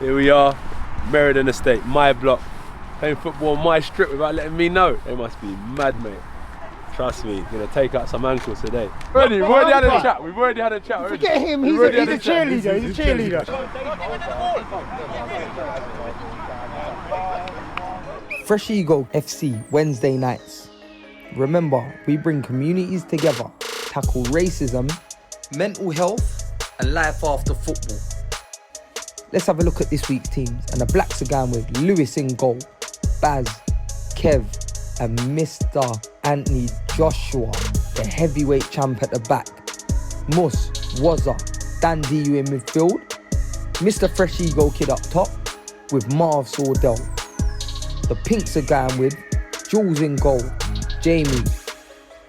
Here we are, Meriden Estate, my block. Playing football on my strip without letting me know. They must be mad, mate. Trust me, gonna take out some ankles today. We've already had a chat. We've already had a chat. Already. Forget him, he's a cheerleader. He's a cheerleader. Fresh Ego FC Wednesday nights. Remember, we bring communities together, tackle racism, mental health, and life after football. Let's have a look at this week's teams. And the Blacks are going with Lewis in goal, Baz, Kev, and Mr. Anthony Joshua, the heavyweight champ at the back. Mus, Wazza, Dan DU in midfield. Mr. Fresh Ego Kid up top with Marv Sordell. The Pinks are going with Jules in goal, Jamie,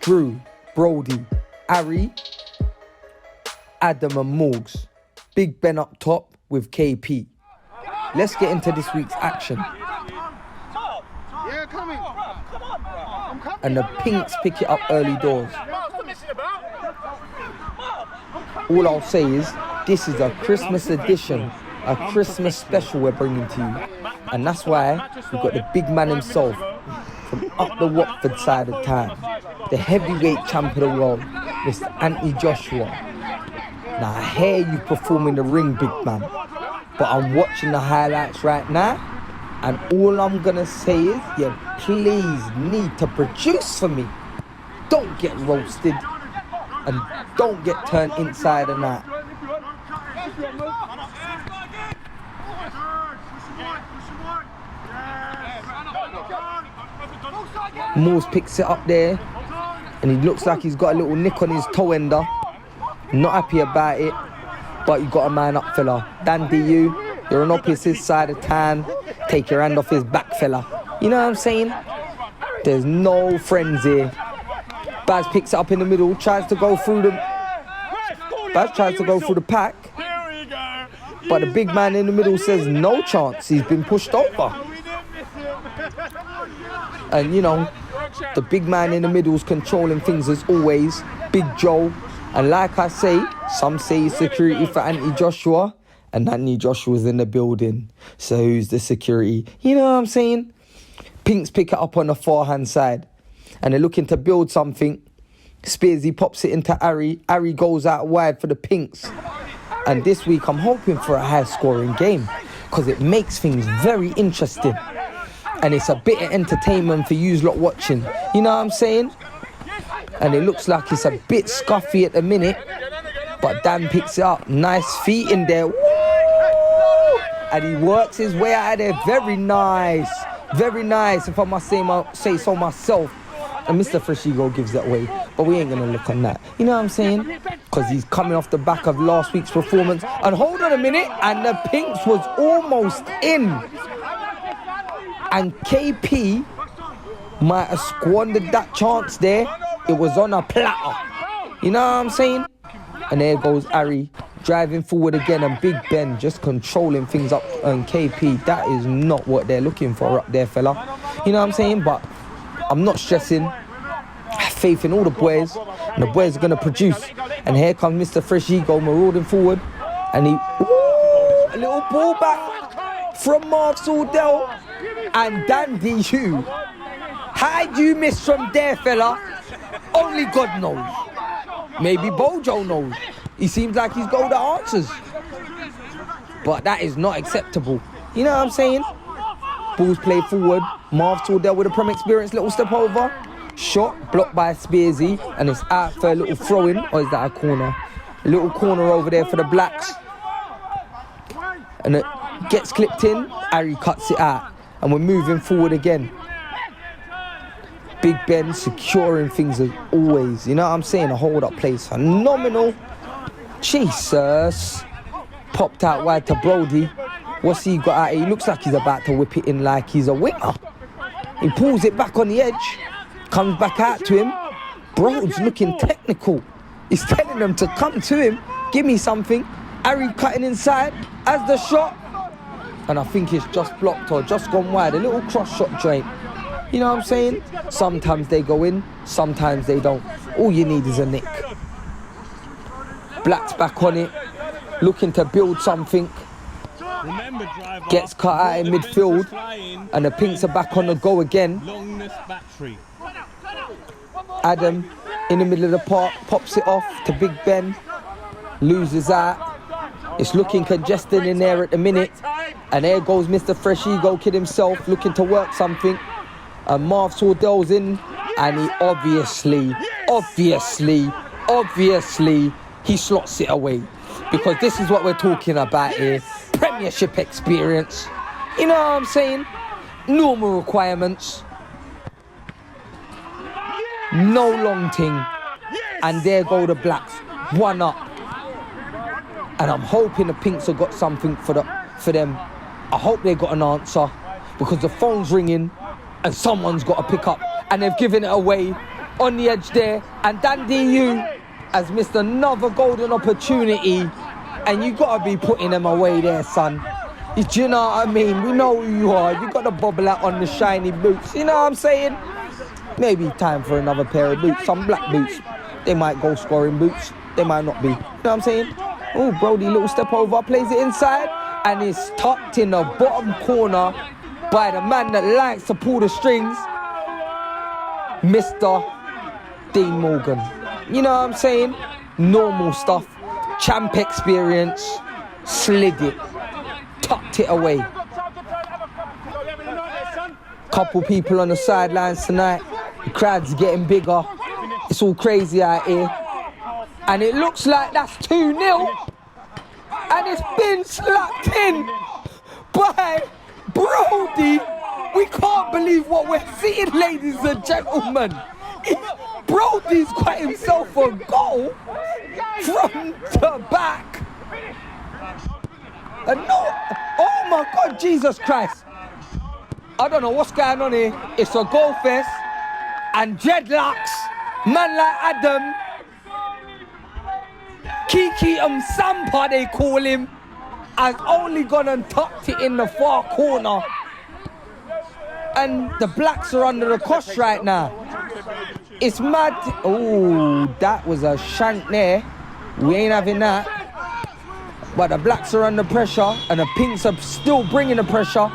Drew, Brody, Ari, Adam and Morgs. Big Ben up top with KP. Let's get into this week's action. Yeah, coming. And the Pinks pick it up early doors. All I'll say is, this is a Christmas edition, a Christmas special we're bringing to you. And that's why we've got the big man himself from up the Watford side of town, the heavyweight champ of the world, Mr. Anthony Joshua. Now I hear you perform in the ring, big man, but I'm watching the highlights right now, and all I'm gonna say is, you please need to produce for me. Don't get roasted, and don't get turned inside and out. Moores picks it up there, and he looks like he's got a little nick on his toe ender. Not happy about it, but you got a man up, fella. Dan DU, you're on opposite side of town. Take your hand off his back, fella. You know what I'm saying? There's no friends here. Baz picks it up in the middle, tries to go through the... Baz tries to go through the pack, but the big man in the middle says no chance. He's been pushed over. And you know, the big man in the middle's controlling things as always. Big Joe. And like I say, some say security for Anthony Joshua, and Anthony Joshua's in the building. So who's the security? You know what I'm saying? Pinks pick it up on the forehand side, and they're looking to build something. Spearsy pops it into Ari. Ari goes out wide for the Pinks. And this week I'm hoping for a high-scoring game, because it makes things very interesting. And it's a bit of entertainment for you lot watching. You know what I'm saying? And it looks like it's a bit scuffy at the minute, but Dan picks it up. Nice feet in there. Woo! And he works his way out of there. Very nice. Very nice, if I must say so myself. And Mr. Fresh Ego gives that away, but we ain't going to look on that. You know what I'm saying? Because he's coming off the back of last week's performance. And hold on a minute, and the Pinks was almost in. And KP might have squandered that chance there. It was on a platter. You know what I'm saying? And there goes Ari driving forward again, and Big Ben just controlling things up on KP. That is not what they're looking for up there, fella. You know what I'm saying? But I'm not stressing. I have faith in all the boys, and the boys are going to produce. And here comes Mr. Fresh Ego marauding forward, and he... Ooh, a little ball back from Marv Sordell and Dan DU. How'd you miss from there, fella? Only God knows. Maybe Bojo knows. He seems like he's got all the answers. But that is not acceptable. You know what I'm saying? Balls played forward. Marv Sordell with a from experience, little step over. Shot, blocked by Spearsy, and it's out for a little throw-in. Or is that a corner? A little corner over there for the Blacks. And it gets clipped in. Ari cuts it out. And we're moving forward again. Big Ben securing things as always. You know what I'm saying? A hold-up plays phenomenal. Jesus. Popped out wide to Brody. What's he got out here? He looks like he's about to whip it in like he's a winger. He pulls it back on the edge. Comes back out to him. Bro's looking technical. He's telling them to come to him. Give me something. Ari cutting inside. As the shot. And I think it's just blocked or just gone wide. A little cross-shot joint. You know what I'm saying? Sometimes they go in, sometimes they don't. All you need is a nick. Black's back on it, looking to build something. Gets cut out in midfield, and the Pinks are back on the go again. Adam, in the middle of the park, pops it off to Big Ben. Loses out. It's looking congested in there at the minute. And there goes Mr. Fresh Ego Kid himself, looking to work something. And Marv Sordell's in, and he obviously, he slots it away. Because this is what we're talking about here. Premiership experience. You know what I'm saying? Normal requirements. No long thing. And there go the Blacks. 1 up. And I'm hoping the Pinks have got something for them. I hope they got an answer. Because the phone's ringing and someone's got to pick up. And they've given it away on the edge there. And Dan DU has missed another golden opportunity. And you got to be putting them away there, son. Do you know what I mean? We know who you are. You got to bobble out on the shiny boots. You know what I'm saying? Maybe time for another pair of boots. Some black boots. They might go scoring boots. They might not be. You know what I'm saying? Oh, Brody, little step over, plays it inside. And it's tucked in the bottom corner by the man that likes to pull the strings, Mr. Dean Morgan. You know what I'm saying? Normal stuff. Champ experience. Slid it. Tucked it away. Couple people on the sidelines tonight. The crowd's getting bigger. It's all crazy out here. And it looks like that's 2-0. And it's been slapped in by Brody. We can't believe what we're seeing, ladies and gentlemen. Brody's got himself a goal from the back. And no, oh my God, Jesus Christ. I don't know what's going on here. It's a goal fest and dreadlocks. Man like Adam, Kiki Sampa they call him, has only gone and tucked it in the far corner. And the Blacks are under the cosh right now. It's mad. Oh, that was a shank there. We ain't having that. But the Blacks are under pressure and the Pinks are still bringing the pressure.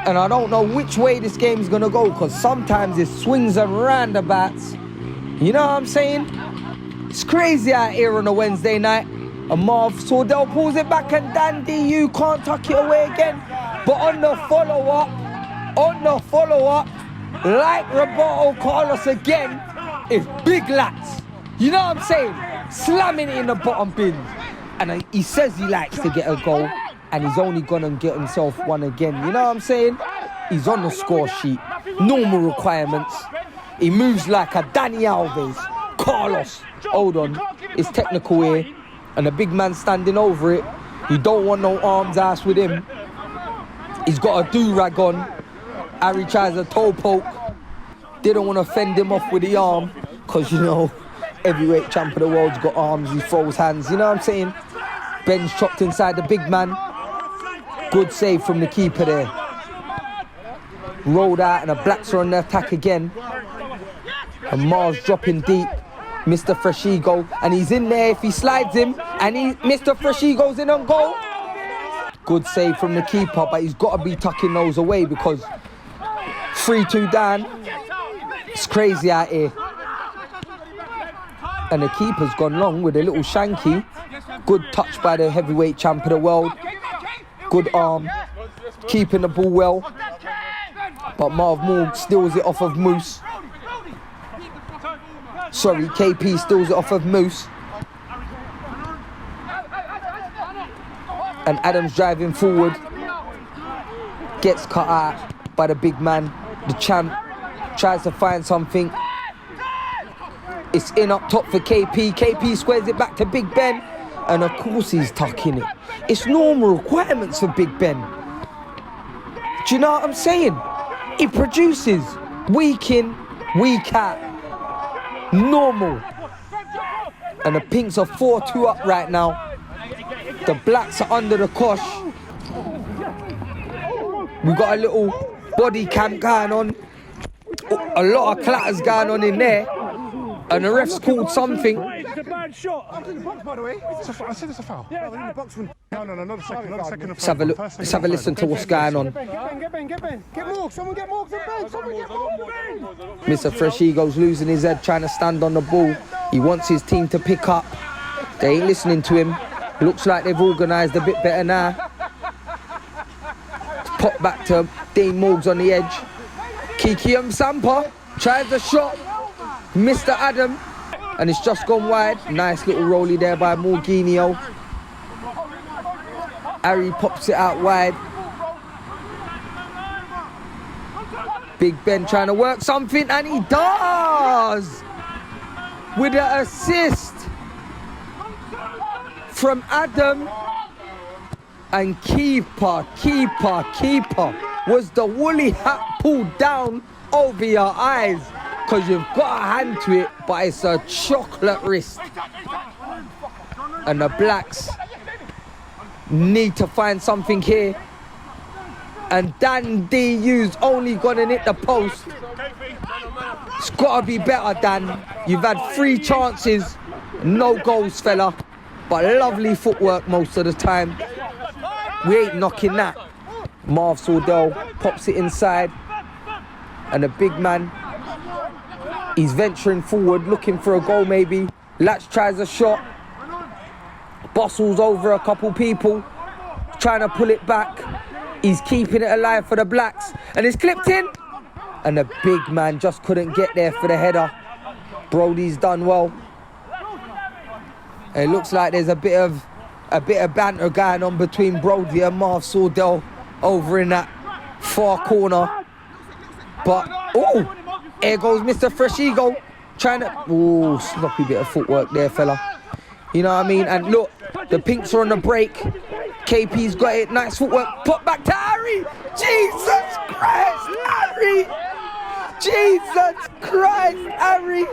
And I don't know which way this game's gonna go, because sometimes it swings and roundabouts. You know what I'm saying? It's crazy out here on a Wednesday night. And Marv Sordell pulls it back and Dan DU can't tuck it away again. But on the follow-up, like Roberto Carlos again, it's big lads. You know what I'm saying? Slamming it in the bottom bins. And he says he likes to get a goal, and he's only gonna get himself one again. You know what I'm saying? He's on the score sheet. Normal requirements. He moves like a Danny Alves. Carlos, hold on. It's technical here. And the big man standing over it. You don't want no arms ass with him. He's got a do-rag on. Harry tries a toe poke. Didn't want to fend him off with the arm. Because, you know, heavyweight champ of the world's got arms. He throws hands. You know what I'm saying? Ben's chopped inside the big man. Good save from the keeper there. Rolled out and the Blacks are on the attack again. And Mars dropping deep. Mr. Fresh Ego. And he's in there if he slides him. And Mr. Fresh Ego's in on goal. Good save from the keeper, but he's got to be tucking those away because 3-2 down. It's crazy out here. And the keeper's gone long with a little shanky. Good touch by the heavyweight champ of the world. Good arm. Keeping the ball well. But Marv Morgan steals it off of Moose. Sorry, KP steals it off of Moose. And Adams driving forward. Gets cut out by the big man. The champ tries to find something. It's in up top for KP. KP squares it back to Big Ben. And of course he's tucking it. It's normal requirements for Big Ben. Do you know what I'm saying? He produces week in, week out. Normal. And the Pinks are 4-2 up right now. The Blacks are under the cosh. We've got a little body cam going on. A lot of clatters going on in there. And the ref's called something. It's a bad shot. I'm in the box, by the way. I said it's a foul. Yeah, in the box. No, not the second. Not the second. Let's have a look. Let's have a listen to what's going on. Get Ben. Get Morg. Someone get Morg. Someone get Morg. Mr. Fresh Ego's losing his head, trying to stand on the ball. He wants his team to pick up. They ain't listening to him. Looks like they've organised a bit better now. Pop back to Dane Morgs on the edge. Kiki Sampa tries the shot. Mr. Adam. And it's just gone wide. Nice little rollie there by Morginho. Harry pops it out wide. Big Ben trying to work something, and he does! With an assist from Adam. And keeper. Was the woolly hat pulled down over your eyes? Because you've got a hand to it, but it's a chocolate wrist. And the Blacks need to find something here. And Dan DU's only gonna hit the post. It's gotta be better, Dan. You've had 3 chances, no goals, fella. But lovely footwork most of the time. We ain't knocking that. Marv Sordell pops it inside. And the big man, he's venturing forward, looking for a goal maybe. Latch tries a shot. Bustles over a couple people, trying to pull it back. He's keeping it alive for the Blacks. And it's clipped in. And the big man just couldn't get there for the header. Brody's done well. And it looks like there's a bit of banter going on between Brody and Marv Sordell over in that far corner. But, here goes Mr. Fresh Ego. Trying to, sloppy bit of footwork there, fella. You know what I mean? And look, the Pinks are on the break. KP's got it, nice footwork. Pop back to Harry. Jesus Christ, Harry. Jesus Christ, Harry.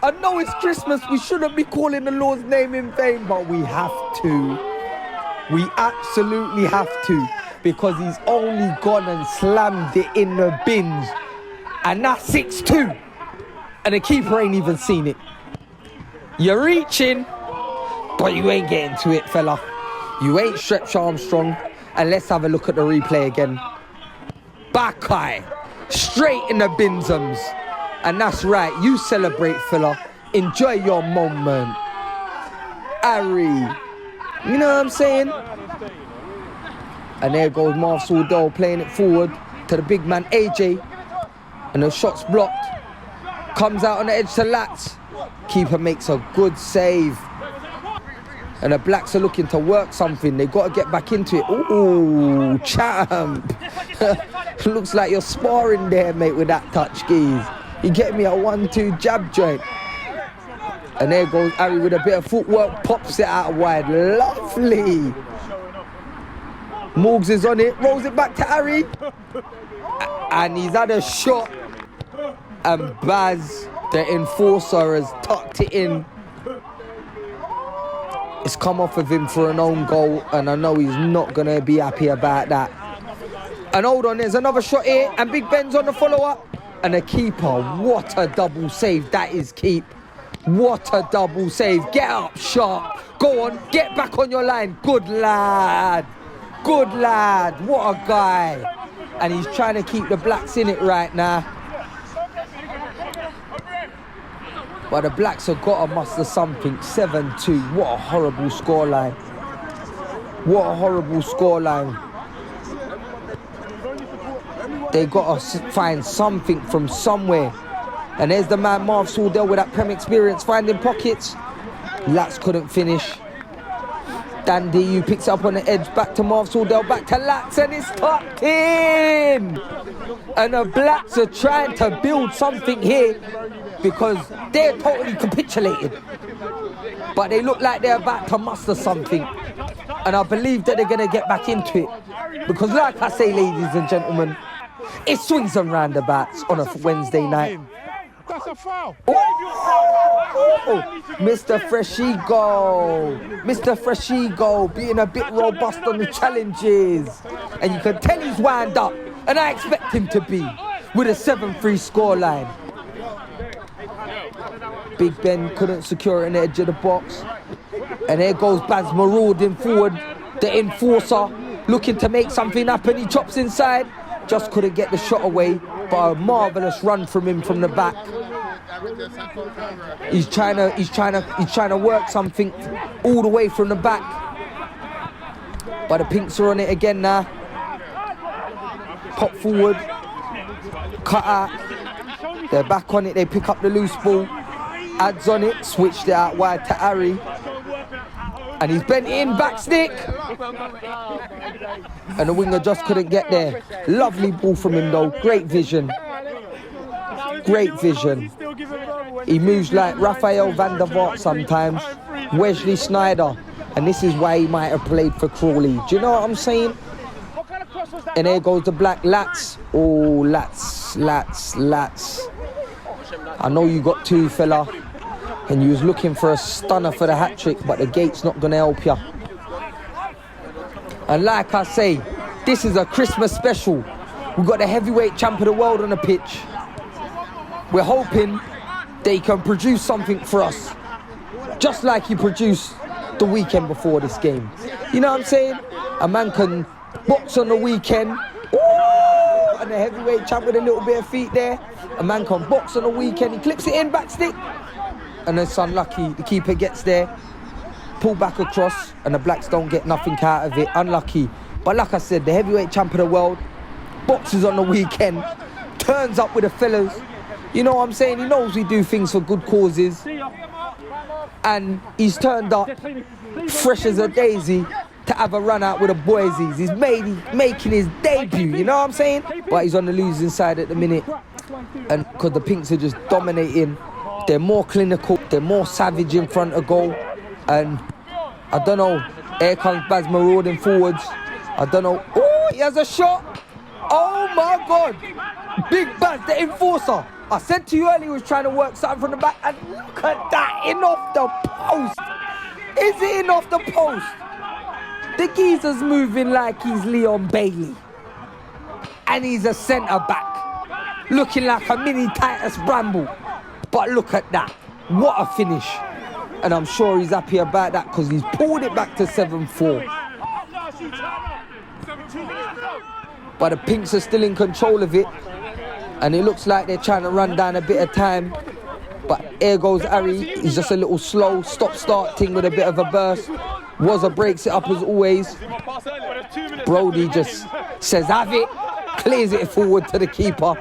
I know it's Christmas, we shouldn't be calling the Lord's name in vain, but we have to. We absolutely have to, because he's only gone and slammed it in the bins. And that's 6-2. And the keeper ain't even seen it. You're reaching, but you ain't getting to it, fella. You ain't Stretch Armstrong. And let's have a look at the replay again. Back eye, straight in the binsums. And that's right, you celebrate, fella. Enjoy your moment. Harry. You know what I'm saying? And there goes Marv Sordell playing it forward to the big man AJ. And the shot's blocked. Comes out on the edge to Lats. Keeper makes a good save. And the Blacks are looking to work something. They've got to get back into it. Ooh, champ. Looks like you're sparring there, mate, with that touch, geez. You get me a 1-2 jab joint. And there goes Harry with a bit of footwork, pops it out wide. Lovely. Morgs is on it, rolls it back to Harry. And he's had a shot. And Baz, the enforcer, has tucked it in. It's come off of him for an own goal, and I know he's not going to be happy about that. And hold on, there's another shot here, and Big Ben's on the follow-up. And the keeper, what a double save that is, Keep. What a double save. Get up, sharp. Go on, get back on your line. Good lad. Good lad. What a guy. And he's trying to keep the Blacks in it right now. But the Blacks have got to muster something. 7-2. What a horrible scoreline. What a horrible scoreline. They got to find something from somewhere. And there's the man Marv Sordell with that Prem experience, finding pockets. Lats couldn't finish. Dan DU picks it up on the edge, back to Marv Sordell, back to Lats, and it's tucked in. And the Blacks are trying to build something here because they're totally capitulated. But they look like they're about to muster something. And I believe that they're going to get back into it. Because like I say, ladies and gentlemen, it swings and roundabouts on a Wednesday night. That's a foul. Mr. Freshigo. Mr. Freshigo being a bit robust on the challenges. And you can tell he's wound up. And I expect him to be with a 7-3 scoreline. Big Ben couldn't secure it in the edge of the box. And there goes Baz marauding forward. The enforcer looking to make something happen. He chops inside. Just couldn't get the shot away. But a marvellous run from him from the back. He's trying to work something all the way from the back. But the Pinks are on it again now. Pop forward. Cut out. They're back on it. They pick up the loose ball. Adds on it. Switched it out wide to Harry. And he's bent in, back stick. And the winger just couldn't get there. Lovely ball from him though. Great vision. Great vision. He moves like Raphael van der Vaart sometimes. Wesley Sneijder. And this is why he might have played for Crawley. Do you know what I'm saying? And there goes the black Lats. Oh, Lats. I know you got two, fella. And you was looking for a stunner for the hat-trick, but the gate's not going to help you. And like I say, this is a Christmas special. We've got the heavyweight champ of the world on the pitch. We're hoping they can produce something for us. Just like he produced the weekend before this game. You know what I'm saying? A man can box on the weekend. Ooh, and the heavyweight champ with a little bit of feet there. A man can box on the weekend. He clips it in, back stick. And it's unlucky, the keeper gets there, pull back across, and the Blacks don't get nothing out of it. Unlucky. But like I said, the heavyweight champ of the world, boxes on the weekend, turns up with the fellas. You know what I'm saying? He knows we do things for good causes. And he's turned up, fresh as a daisy, to have a run out with the boysies. He's making his debut, you know what I'm saying? But he's on the losing side at the minute. And because the Pinks are just dominating. They're more clinical, they're more savage in front of goal. And I don't know, here comes Baz marauding forwards. I don't know. Oh, he has a shot. Oh my God. Big Baz, the enforcer. I said to you earlier he was trying to work something from the back. And look at that, in off the post. Is it in off the post? The geezer's moving like he's Leon Bailey. And he's a centre back. Looking like a mini Titus Bramble. But look at that. What a finish. And I'm sure he's happy about that because he's pulled it back to 7-4. But the Pinks are still in control of it. And it looks like they're trying to run down a bit of time. But here goes Harry. He's just a little slow stop-start thing with a bit of a burst. Wazza breaks it up as always. Brody just says, have it. Clears it forward to the keeper.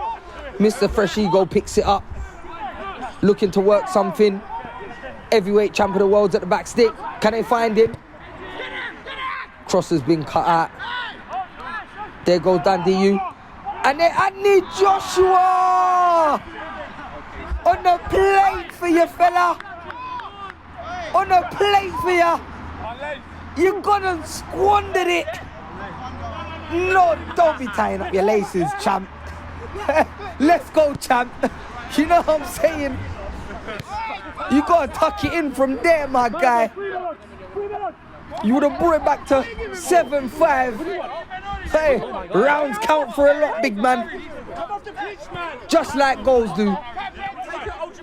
Mr. Fresh Ego picks it up. Looking to work something. Heavyweight champ of the world's at the back stick. Can they find him? Cross has been cut out. There goes Dandy. And I need Joshua on the plate for you, fella. On the plate for you. You gonna squandered it. No, don't be tying up your laces, champ. Let's go, champ. You know what I'm saying? You gotta tuck it in from there, my guy. You would have brought it back to 7-5. Hey, rounds count for a lot, big man. Just like goals do.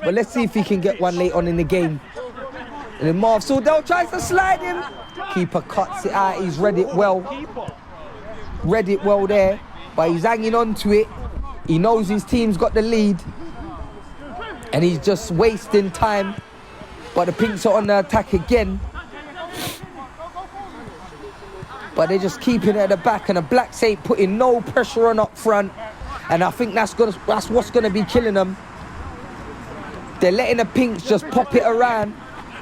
But let's see if he can get one late on in the game. And then Marv Sordell tries to slide him. Keeper cuts it out. He's read it well. Read it well there. But he's hanging on to it. He knows his team's got the lead. And he's just wasting time. But the Pinks are on the attack again. But they're just keeping it at the back. And the Blacks ain't putting no pressure on up front. And I think that's what's going to be killing them. They're letting the Pinks just pop it around.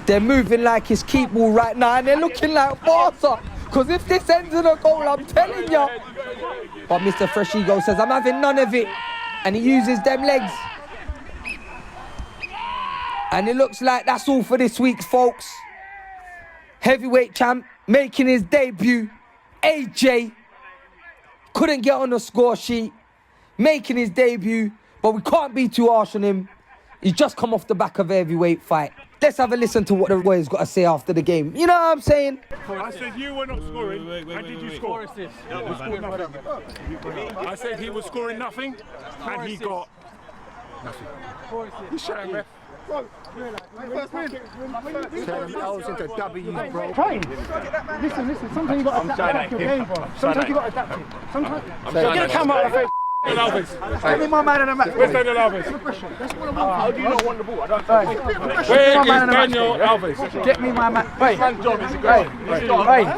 They're moving like it's keep ball right now. And they're looking like Barca. Because if this ends in a goal, I'm telling you. But Mr. Fresh Ego says, I'm having none of it. And he uses them legs. And it looks like that's all for this week, folks. Heavyweight champ making his debut. AJ couldn't get on the score sheet. Making his debut. But we can't be too harsh on him. He's just come off the back of a heavyweight fight. Let's have a listen to what the boys got to say after the game. You know what I'm saying? I said you were not scoring, and did you score? I said he was scoring nothing, and he got nothing. You shut him, ref. L's into W's, bro. Try. Listen. Sometimes you got to adapt your game, bro. Sometimes you got to adapt it. Sometimes. Get a camera out of the face. Give me my man in the match. Where's Daniel Alves? How do you not want the ball? I don't Where is Daniel Alves? Get me my man. Hey,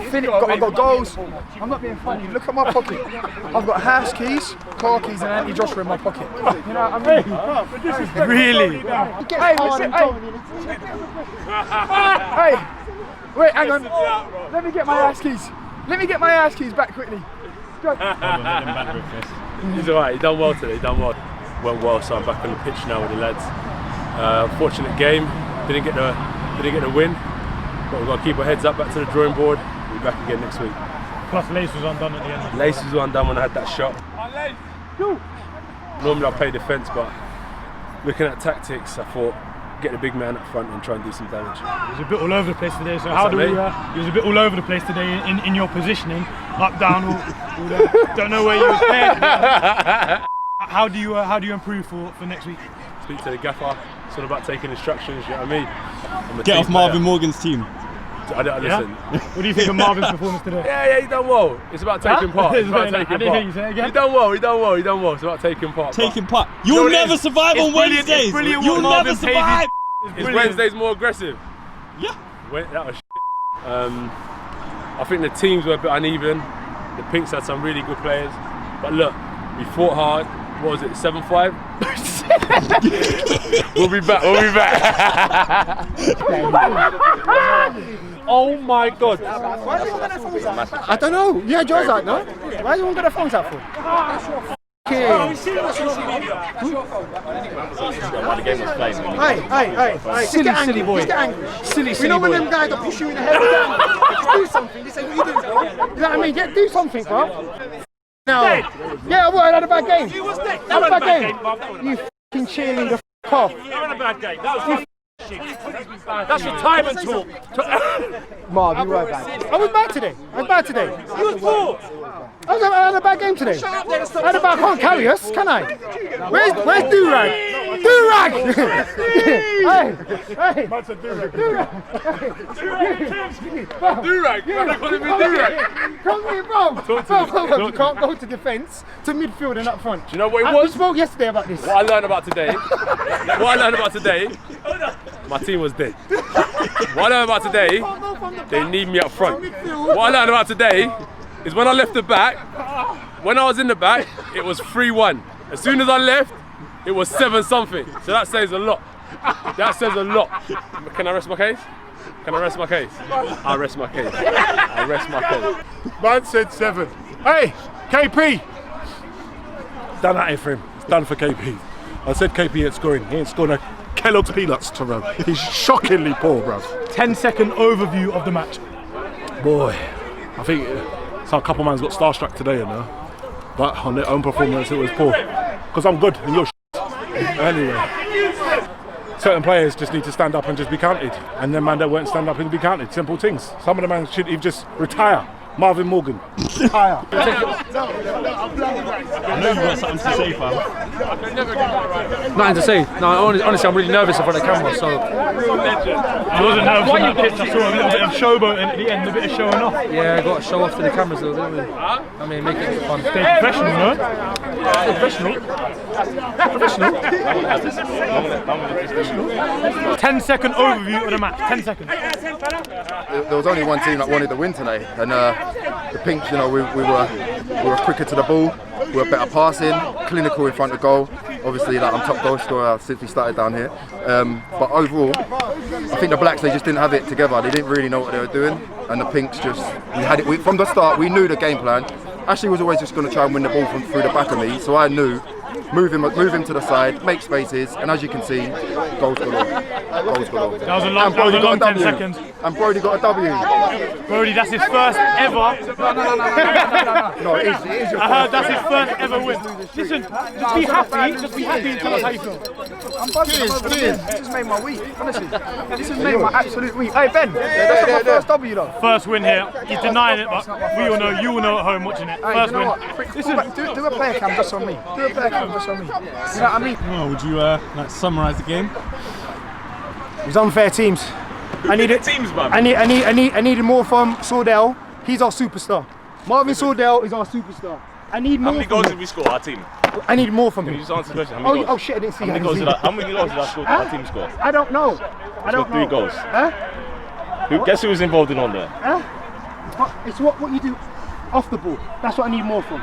Philip, I've got goals. I'm not being funny. Look at my pocket. I've got house keys, car keys, and Andy Joshua in my pocket. You know what I mean? Really? Hey, wait, hang on. Let me get my house keys. Let me get my house keys back quickly. He's alright, he done well today, Went well, so I'm back on the pitch now with the lads. Fortunate game, didn't get the win, but we've got to keep our heads up, back to the drawing board. We'll be back again next week. Plus Lace was undone at the end. Lace was undone when I had that shot. Normally I play defence, but looking at tactics, I thought get the big man up front and try and do some damage. He was a bit all over the place today, so how do we... he was a bit all over the place today in your positioning, up, down, all don't know where you was playing. How do you improve for next week? Speak to the gaffer, it's all about taking instructions, you know what I mean? Get off Marvin Morgan's team. I don't listen. What do you think of Marvin's performance today? Yeah, he done well. It's about taking part. It's about taking part. You say it again. He done well. It's about taking part. Taking part. You'll never survive on Wednesdays. You'll never survive. Is Wednesdays more aggressive? Yeah. That was I think the teams were a bit uneven. The Pinks had some really good players. But look, we fought hard. What was it, 7-5? We'll be back. Oh my God. Why is everyone got their phones out? I don't know. You had yours out, no? Why has everyone got their phones out for? Hey, silly boy. Silly boy. You know when them guys that push you in the head? Just do something. This ain't what you do, bro. You know what I mean? Do something, bro. No. Yeah, I had a bad game. You was dead. That was a bad game. You f***ing cheerleader, f*** off. You had a bad game. That was that's retirement talk. Marv, you were bad. I was bad today. You was poor. I had a bad game today. I can't carry us, can I? Where's Do-Rag? Do-Rag! Hey! Do-Rag? Come here, bro. You can't go to defence, to midfield and up front. Do you know what it was? We spoke yesterday about this. What I learned about today, my team was dead. What I learned about today, they need me up front. What I learned about today is when I left the back, when I was in the back, it was 3-1. As soon as I left, it was 7-something. So that says a lot. Can I rest my case? I rest my case. Man said 7. Hey, KP! Done that for him. It's done for KP. I said KP ain't scoring. He ain't scoring a Kellogg's peanuts tomorrow. He's shockingly poor, bruv. 10-second overview of the match. Boy, I think so a couple man's got starstruck today, you know. But on their own performance, it was poor. Because I'm good and you're anyway. Certain players just need to stand up and just be counted. And then man that won't stand up and be counted. Simple things. Some of the man should even just retire. Marvin Morgan. Retire. I know you've got something to say, fam. Nothing to say. No, honestly, I'm really nervous in front of the camera, so... I wasn't nervous on that pitch. I saw a little bit of showboating at the end, a bit of showing off. Yeah, I got to show off to the cameras though, don't we? I mean, make it fun. Stay professional, no? Professional. 10-second overview of the match. 10 seconds. There was only one team that wanted to win today, and the Pinks, you know, we were quicker to the ball, we were better passing, clinical in front of goal. Obviously, like, I'm top goal scorer since we started down here. But overall, I think the Blacks, they just didn't have it together. They didn't really know what they were doing, and the Pinks just, we had it from the start. We knew the game plan. Ashley was always just going to try and win the ball through the back of me, so I knew. Move him to the side, make spaces, and as you can see, goals galore. That was a long 10 seconds. And Brody got a W. Brody, that's his first ever. No, it is your I heard that's his first ever win. Listen, just be happy and tell us how you feel. I'm buzzing. This has made my week, honestly. This has made my absolute week. Hey Ben, that's not my first W though. First win here. He's denying it, but we all know, you all know at home watching it. First win. Listen, do a player cam just on me. Do a player cam just on me. You know what I mean? Well, would you like summarise the game? He's unfair teams. I needed teams, man. I needed more from Sordell. He's our superstar. Marvin Sordell is our superstar. I need more. How many goals did we score, our team? I need more from him. Can you just answer the question? How many goals? Oh shit, I didn't see. How many goals did our team score? I don't know. I don't know. 3 goals. Huh? Guess who was involved in on there? Huh? It's what you do off the ball. That's what I need more from.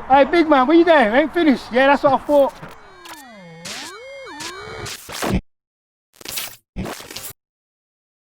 Hey, big man, where you going? Ain't finished. Yeah, that's what I thought.